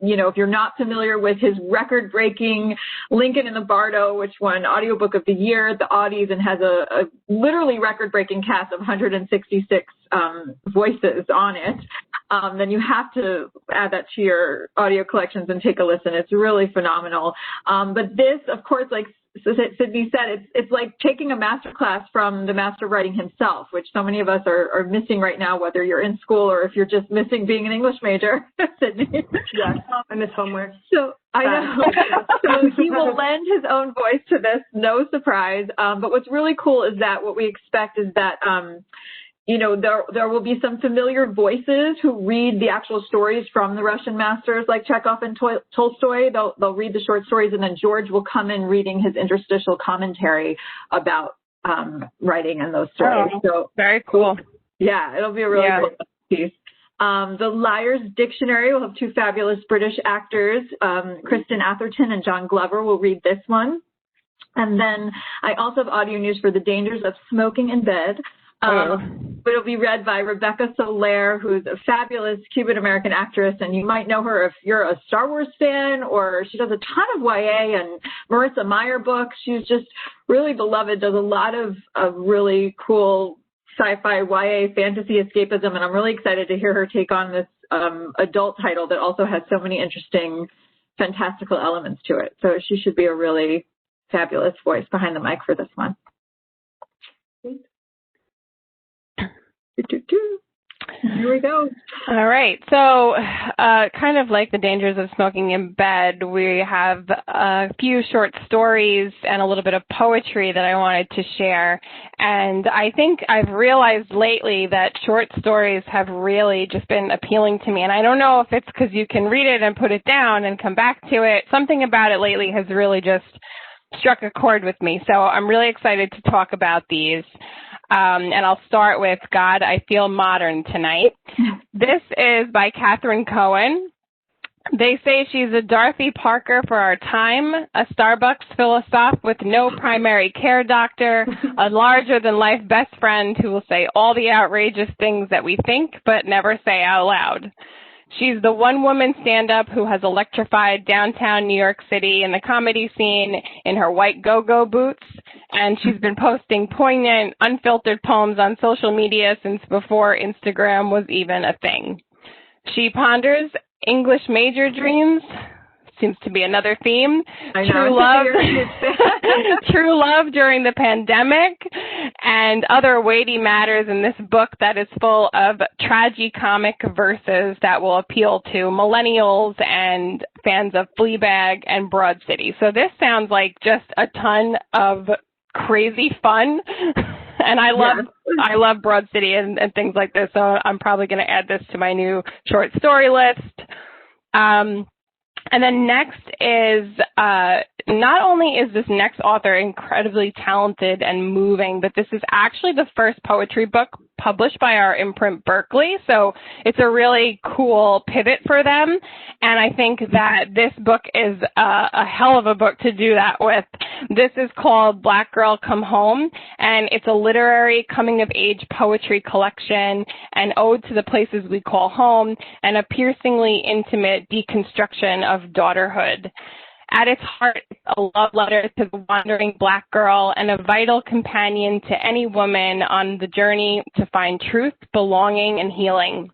Speaker 1: if you're not familiar with his record-breaking Lincoln in the Bardo, which won Audiobook of the Year at the Audies and has a literally record-breaking cast of 166 voices on it, then you have to add that to your audio collections and take a listen. It's really phenomenal. But this, of course, like Sydney said, it's like taking a master class from the master of writing himself, which so many of us are missing right now, whether you're in school or if you're just missing being an English major, Sydney.
Speaker 2: Yes, I miss homework.
Speaker 1: So I know. So he will lend his own voice to this, no surprise. But what's really cool is that what we expect is that there will be some familiar voices who read the actual stories from the Russian masters like Chekhov and Tolstoy. They'll read the short stories, and then George will come in reading his interstitial commentary about writing and those stories.
Speaker 3: Oh,
Speaker 1: so
Speaker 3: very cool.
Speaker 1: Yeah, it'll be a really cool piece. The Liar's Dictionary will have two fabulous British actors, Kristen Atherton and John Glover will read this one. And then I also have audio news for The Dangers of Smoking in Bed. But it'll be read by Rebecca Soler, who's a fabulous Cuban-American actress, and you might know her if you're a Star Wars fan, or she does a ton of YA and Marissa Meyer books. She's just really beloved, does a lot of really cool sci-fi, YA, fantasy escapism, and I'm really excited to hear her take on this adult title that also has so many interesting, fantastical elements to it. So she should be a really fabulous voice behind the mic for this one. Here we go.
Speaker 3: All right. So kind of like The Dangers of Smoking in Bed, we have a few short stories and a little bit of poetry that I wanted to share. And I think I've realized lately that short stories have really just been appealing to me. And I don't know if it's because you can read it and put it down and come back to it. Something about it lately has really just struck a chord with me. So I'm really excited to talk about these. And I'll start with God, I Feel Modern Tonight. This is by Catherine Cohen. They say she's a Dorothy Parker for our time, a Starbucks philosopher with no primary care doctor, a larger-than-life best friend who will say all the outrageous things that we think but never say out loud. She's the one-woman stand-up who has electrified downtown New York City in the comedy scene in her white go-go boots, and she's been posting poignant, unfiltered poems on social media since before Instagram was even a thing. She ponders English major dreams, seems to be another theme, true love during the pandemic, and other weighty matters in this book that is full of tragicomic verses that will appeal to millennials and fans of Fleabag and Broad City. So this sounds like just a ton of crazy fun. And I love Broad City and things like this, so I'm probably going to add this to my new short story list. And then next is, not only is this next author incredibly talented and moving, but this is actually the first poetry book published by our imprint Berkeley. So it's a really cool pivot for them. And I think that this book is a hell of a book to do that with. This is called Black Girl Come Home, and it's a literary coming-of-age poetry collection, an ode to the places we call home, and a piercingly intimate deconstruction of daughterhood. At its heart, it's a love letter to the wandering Black girl and a vital companion to any woman on the journey to find truth, belonging, and healing.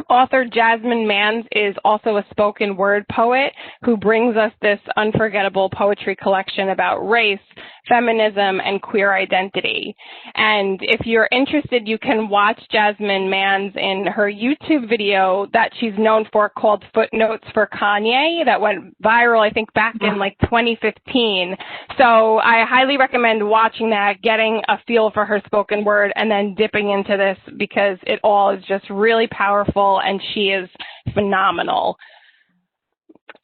Speaker 3: Author Jasmine Mans is also a spoken word poet who brings us this unforgettable poetry collection about race, feminism, and queer identity. And if you're interested, you can watch Jasmine Mans in her YouTube video that she's known for called Footnotes for Kanye that went viral, I think, back in like 2015. So I highly recommend watching that, getting a feel for her spoken word, and then dipping into this because it all is just really powerful and she is phenomenal.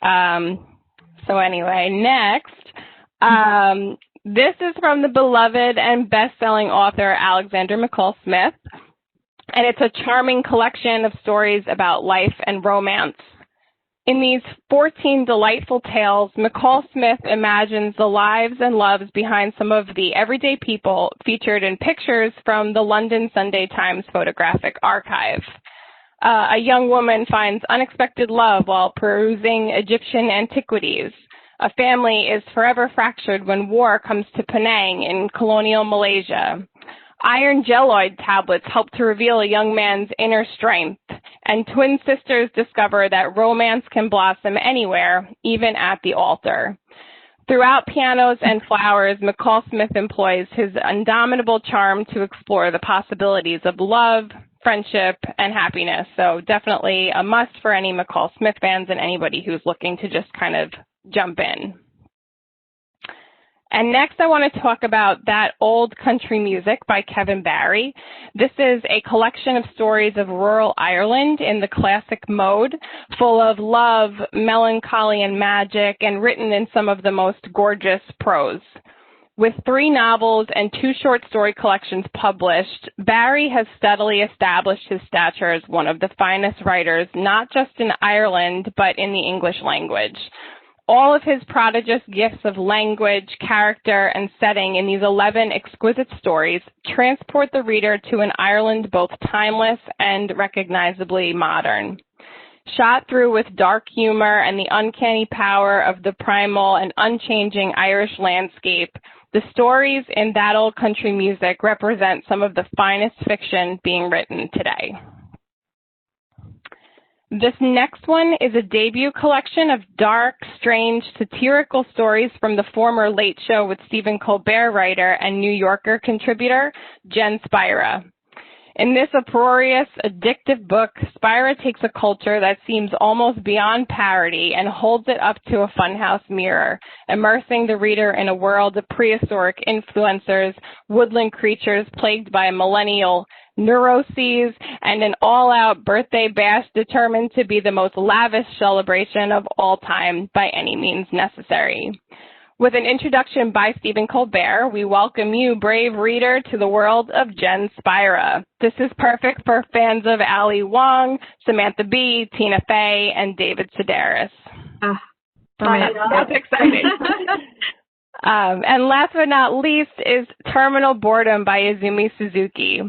Speaker 3: So anyway, next, this is from the beloved and best-selling author Alexander McCall Smith. and it's a charming collection of stories about life and romance. In these 14 delightful tales, McCall Smith imagines the lives and loves behind some of the everyday people featured in pictures from the London Sunday Times photographic archive. A young woman finds unexpected love while perusing Egyptian antiquities. A family is forever fractured when war comes to Penang in colonial Malaysia. Iron jelloid tablets help to reveal a young man's inner strength, and twin sisters discover that romance can blossom anywhere, even at the altar. Throughout Pianos and Flowers, McCall Smith employs his indomitable charm to explore the possibilities of love, friendship, and happiness. So definitely a must for any McCall Smith fans and anybody who's looking to just kind of jump in. And next, I want to talk about That Old Country Music by Kevin Barry. This is a collection of stories of rural Ireland in the classic mode, full of love, melancholy, and magic, and written in some of the most gorgeous prose. With 3 novels and 2 short story collections published, Barry has steadily established his stature as one of the finest writers, not just in Ireland, but in the English language. All of his prodigious gifts of language, character, and setting in these 11 exquisite stories transport the reader to an Ireland both timeless and recognizably modern. Shot through with dark humor and the uncanny power of the primal and unchanging Irish landscape, the stories in That Old Country Music represent some of the finest fiction being written today. This next one is a debut collection of dark, strange, satirical stories from the former Late Show with Stephen Colbert writer and New Yorker contributor, Jen Spira. In this uproarious, addictive book, Spira takes a culture that seems almost beyond parody and holds it up to a funhouse mirror, immersing the reader in a world of prehistoric influencers, woodland creatures plagued by a millennial neuroses, and an all-out birthday bash determined to be the most lavish celebration of all time by any means necessary. With an introduction by Stephen Colbert, we welcome you, brave reader, to the world of Jen Spira. This is perfect for fans of Ali Wong, Samantha Bee, Tina Fey, and David Sedaris. That's exciting. And last but not least is Terminal Boredom by Izumi Suzuki.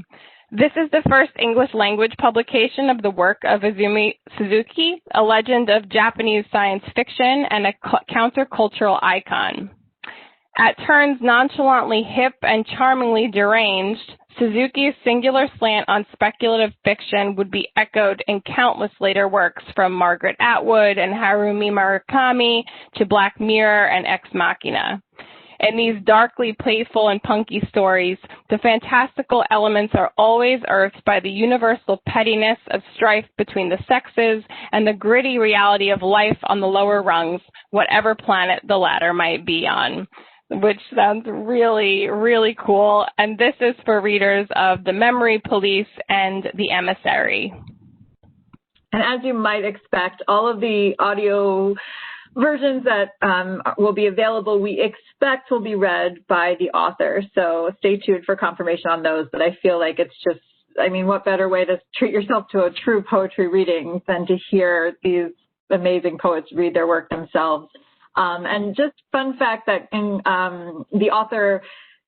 Speaker 3: This is the first English language publication of the work of Izumi Suzuki, a legend of Japanese science fiction and a countercultural icon. At turns nonchalantly hip and charmingly deranged, Suzuki's singular slant on speculative fiction would be echoed in countless later works from Margaret Atwood and Harumi Murakami to Black Mirror and Ex Machina. In these darkly playful and punky stories, the fantastical elements are always earthed by the universal pettiness of strife between the sexes and the gritty reality of life on the lower rungs, whatever planet the latter might be on, which sounds really, really cool. And this is for readers of The Memory Police and The Emissary.
Speaker 1: And as you might expect, all of the audio versions that will be available, we expect will be read by the author. So stay tuned for confirmation on those. But I feel like it's just, I mean, what better way to treat yourself to a true poetry reading than to hear these amazing poets read their work themselves. And just fun fact that in the author,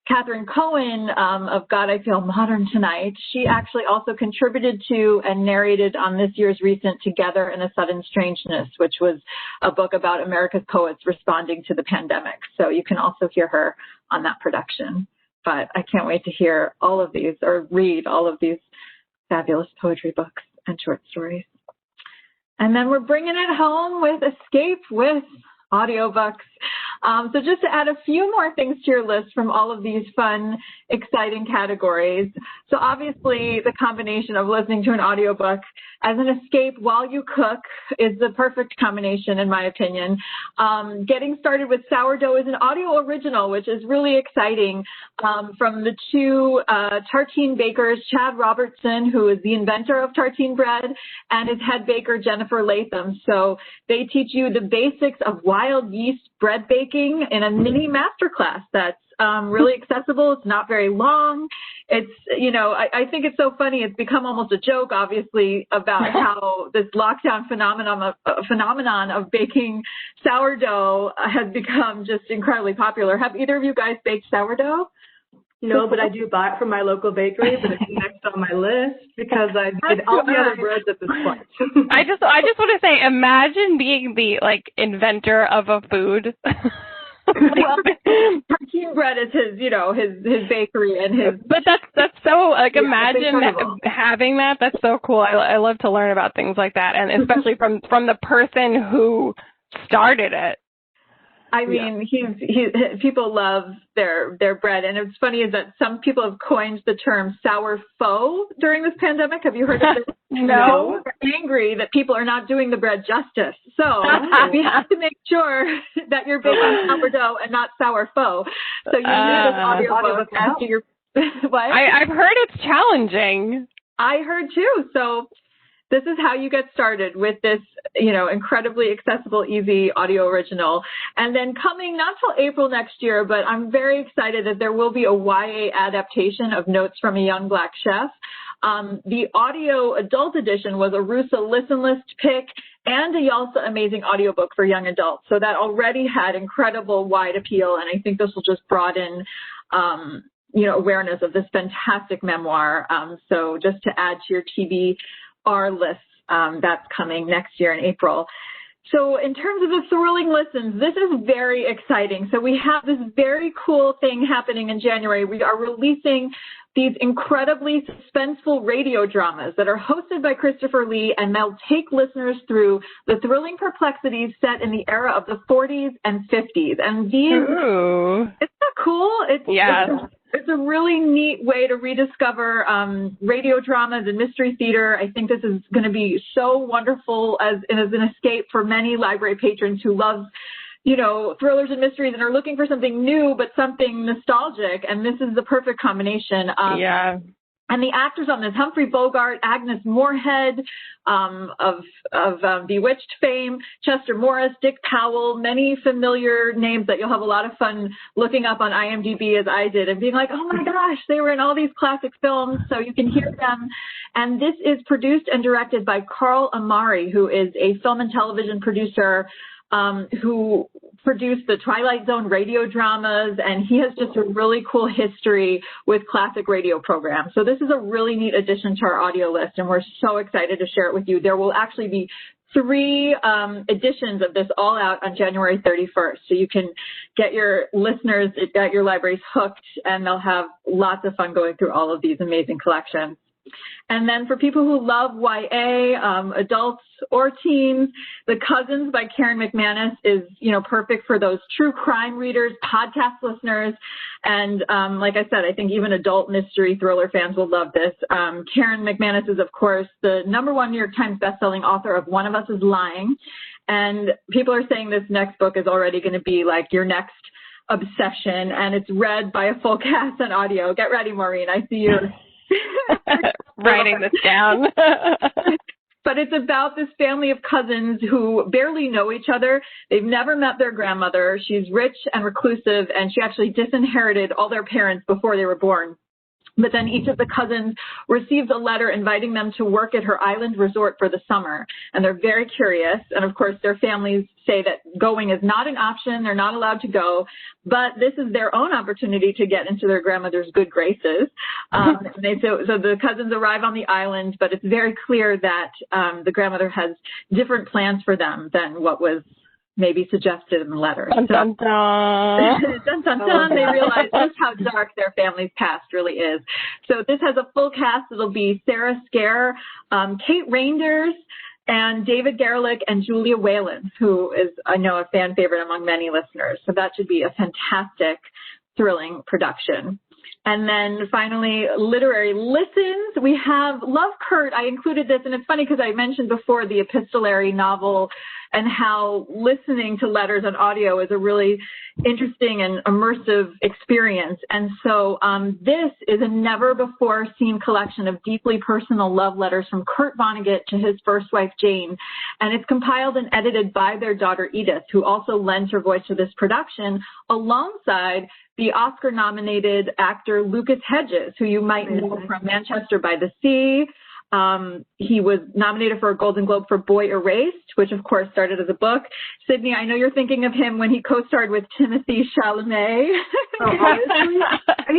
Speaker 1: Catherine Cohen of God, I Feel Modern Tonight, she actually also contributed to and narrated on this year's recent Together in a Sudden Strangeness, which was a book about America's poets responding to the pandemic. So you can also hear her on that production. But I can't wait to hear all of these or read all of these fabulous poetry books and short stories. And then we're bringing it home with Escape with audiobooks. So just to add a few more things to your list from all of these fun, exciting categories. So obviously the combination of listening to an audiobook as an escape while you cook is the perfect combination, in my opinion. Getting started with Sourdough is an audio original, which is really exciting, from the two tartine bakers, Chad Robertson, who is the inventor of tartine bread, and his head baker, Jennifer Latham. So they teach you the basics of wild yeast bread baking in a mini masterclass that's really accessible. It's not very long. It's, I think it's so funny. It's become almost a joke, obviously, about how this lockdown phenomenon of baking sourdough has become just incredibly popular. Have either of you guys baked sourdough?
Speaker 2: No, but I do buy it from my local bakery, but it's next on my list because I did all the other breads at this point.
Speaker 3: I just want to say, imagine being the inventor of a food.
Speaker 1: Well, protein bread is his bakery and his.
Speaker 3: But that's so imagine having that. That's so cool. I love to learn about things like that, and especially from the person who started it.
Speaker 1: I mean, people love their bread, and it's funny is that some people have coined the term sour faux during this pandemic. Have you heard of this?
Speaker 3: No.
Speaker 1: They're angry that people are not doing the bread justice. So we have to make sure that you're baking sourdough and not sour faux. So you need this audiobook after your what?
Speaker 3: I've heard it's challenging.
Speaker 1: I heard too. So this is how you get started with this, incredibly accessible, easy audio original. And then coming not till April next year, but I'm very excited that there will be a YA adaptation of Notes from a Young Black Chef. The audio adult edition was a Rusa Listen List pick and a Yalsa Amazing audiobook for young adults. So that already had incredible wide appeal, and I think this will just broaden awareness of this fantastic memoir. So just to add to your TBR list, that's coming next year in April. So in terms of the thrilling listens, this is very exciting. So we have this very cool thing happening in January. We are releasing these incredibly suspenseful radio dramas that are hosted by Christopher Lee, and they'll take listeners through the thrilling perplexities set in the era of the 40s and 50s. And these, It's not cool. It's a really neat way to rediscover radio dramas and mystery theater. I think this is going to be so wonderful as an escape for many library patrons who love, thrillers and mysteries and are looking for something new but something nostalgic. And this is the perfect combination. And the actors on this, Humphrey Bogart, Agnes Moorehead of Bewitched fame, Chester Morris, Dick Powell, many familiar names that you'll have a lot of fun looking up on IMDb as I did and being like, oh my gosh, they were in all these classic films, so you can hear them. And this is produced and directed by Carl Amari, who is a film and television producer who produced the Twilight Zone radio dramas, and he has just a really cool history with classic radio programs. So this is a really neat addition to our audio list, and we're so excited to share it with you. There will actually be 3 editions of this all out on January 31st. So you can get your listeners at your libraries hooked, and they'll have lots of fun going through all of these amazing collections. And then for people who love YA, adults or teens, The Cousins by Karen McManus is, perfect for those true crime readers, podcast listeners. And like I said, I think even adult mystery thriller fans will love this. Karen McManus is, of course, the #1 New York Times bestselling author of One of Us is Lying. And people are saying this next book is already going to be like your next obsession. And it's read by a full cast on audio. Get ready, Maureen. I see you.
Speaker 3: Writing this down.
Speaker 1: But it's about this family of cousins who barely know each other. They've never met their grandmother. She's rich and reclusive, and she actually disinherited all their parents before they were born. But then each of the cousins receives a letter inviting them to work at her island resort for the summer. And they're very curious. And of course, their families say that going is not an option. They're not allowed to go. But this is their own opportunity to get into their grandmother's good graces. So the cousins arrive on the island, but it's very clear that the grandmother has different plans for them than what was maybe suggested in the letter.
Speaker 3: Dun, dun, dun.
Speaker 1: Dun, dun, dun. They realize just how dark their family's past really is. So this has a full cast. It'll be Sarah Scare, Kate Reinders, and David Gerlich and Julia Whalen, who is, I know, a fan favorite among many listeners. So that should be a fantastic, thrilling production. And then finally, literary listens. We have Love, Kurt. I included this, and it's funny because I mentioned before the epistolary novel and how listening to letters on audio is a really interesting and immersive experience. And so this is a never-before-seen collection of deeply personal love letters from Kurt Vonnegut to his first wife, Jane. And it's compiled and edited by their daughter, Edith, who also lends her voice to this production alongside the Oscar-nominated actor Lucas Hedges, who you might know from Manchester by the Sea. He was nominated for a Golden Globe for Boy Erased, which of course started as a book. Sydney, I know you're thinking of him when he co-starred with Timothée Chalamet.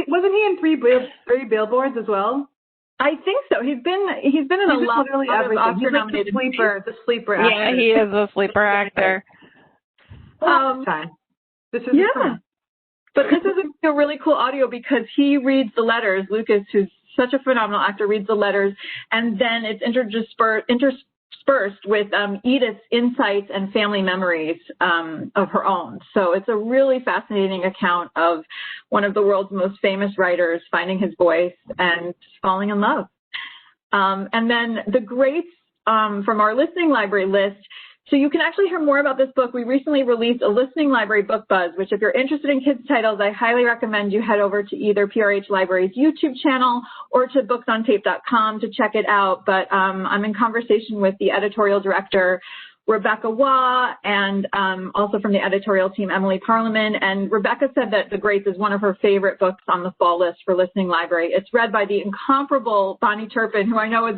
Speaker 2: Wasn't he in three Billboards as well?
Speaker 1: I think so. He's been in a lot of Oscar-nominated movies.
Speaker 2: The sleeper actor.
Speaker 3: Yeah, he is a sleeper actor.
Speaker 2: This is
Speaker 1: fun. But this is a really cool audio because he reads the letters. Lucas, who's such a phenomenal actor, reads the letters, and then it's interspersed with Edith's insights and family memories of her own. So it's a really fascinating account of one of the world's most famous writers finding his voice and falling in love. And then the greats from our listening library list. So you can actually hear more about this book. We recently released a listening library book buzz, which if you're interested in kids' titles, I highly recommend you head over to either PRH Library's YouTube channel or to booksontaped.com to check it out. But I'm in conversation with the editorial director, Rebecca Waugh, and also from the editorial team, Emily Parliament. And Rebecca said that The Greats is one of her favorite books on the fall list for listening library. It's read by the incomparable Bonnie Turpin, who I know is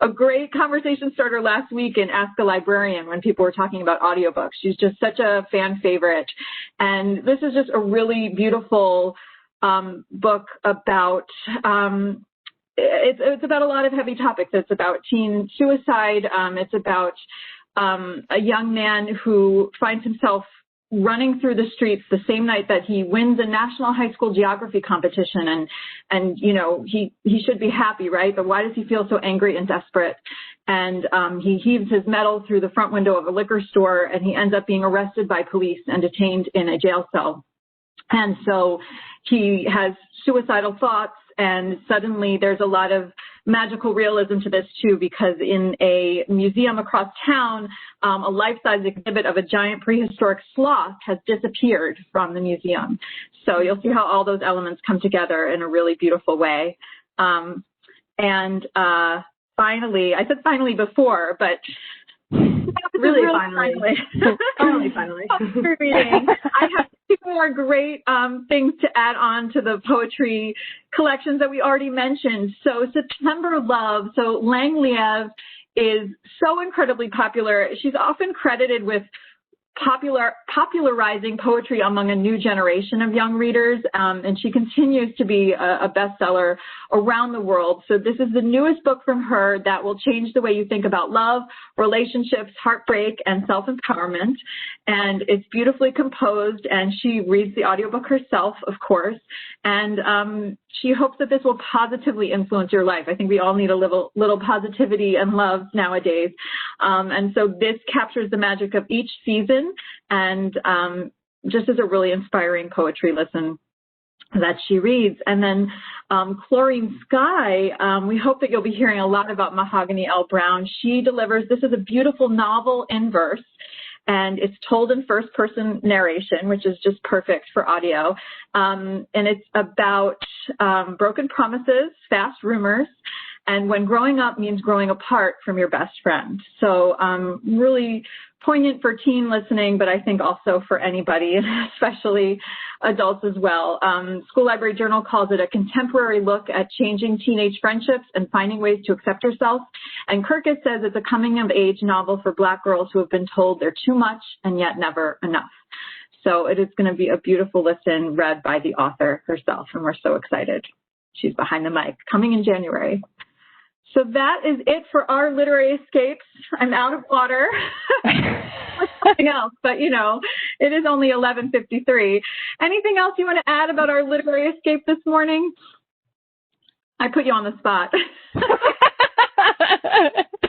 Speaker 1: a great conversation starter last week in Ask a Librarian when people were talking about audiobooks. She's just such a fan favorite. And this is just a really beautiful book about it's about a lot of heavy topics. It's about teen suicide. It's about a young man who finds himself running through the streets the same night that he wins a national high school geography competition. And you know, he should be happy, right? But why does he feel so angry and desperate? And he heaves his medal through the front window of a liquor store, and he ends up being arrested by police and detained in a jail cell. And so he has suicidal thoughts, and suddenly there's a lot of magical realism to this too, because in a museum across town, a life-size exhibit of a giant prehistoric sloth has disappeared from the museum. So you'll see how all those elements come together in a really beautiful way. And finally, I said finally before, but really finally. finally. Reading. I have two more great things to add on to the poetry collections that we already mentioned. So September Love. So Lang Liev is so incredibly popular. She's often credited with popularizing poetry among a new generation of young readers, and she continues to be a bestseller around the world. So this is the newest book from her that will change the way you think about love, relationships, heartbreak, and self-empowerment. And it's beautifully composed, and she reads the audiobook herself, of course. And she hopes that this will positively influence your life. I think we all need a little positivity and love nowadays. And so this captures the magic of each season, and just is a really inspiring poetry listen that she reads. And then Chlorine Sky, we hope that you'll be hearing a lot about Mahogany L. Browne. She delivers, this is a beautiful novel in verse, and it's told in first-person narration, which is just perfect for audio. And it's about broken promises, fast rumors, and when growing up means growing apart from your best friend. So really poignant for teen listening, but I think also for anybody, especially adults as well. School Library Journal calls it a contemporary look at changing teenage friendships and finding ways to accept yourself. And Kirkus says it's a coming-of-age novel for Black girls who have been told they're too much and yet never enough. So it is going to be a beautiful listen read by the author herself, and we're so excited. She's behind the mic, coming in January. So that is it for our literary escapes. I'm out of water or something else, but you know, it is only 11:53. Anything else you want to add about our literary escape this morning? I put you on the spot.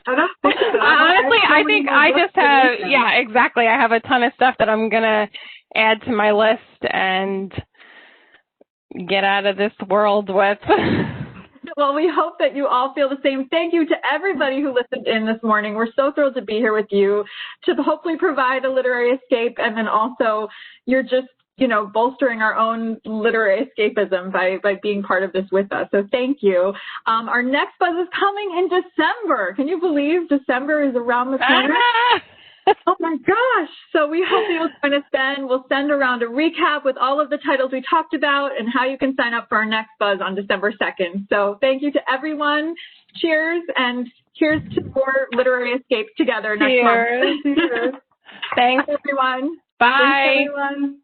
Speaker 3: Honestly, I think I just have, yeah, exactly. I have a ton of stuff that I'm going to add to my list and get out of this world with.
Speaker 1: Well, we hope that you all feel the same. Thank you to everybody who listened in this morning. We're so thrilled to be here with you to hopefully provide a literary escape, and then also you're just, you know, bolstering our own literary escapism by being part of this with us. So thank you. Our next buzz is coming in December. Can you believe December is around the corner? Oh my gosh. So we hope you'll join us then. We'll send around a recap with all of the titles we talked about and how you can sign up for our next buzz on December 2nd. So thank you to everyone. Cheers, and cheers to more literary escapes together next month.
Speaker 3: Cheers. Thanks,
Speaker 1: everyone.
Speaker 3: Bye.
Speaker 2: Thanks, everyone.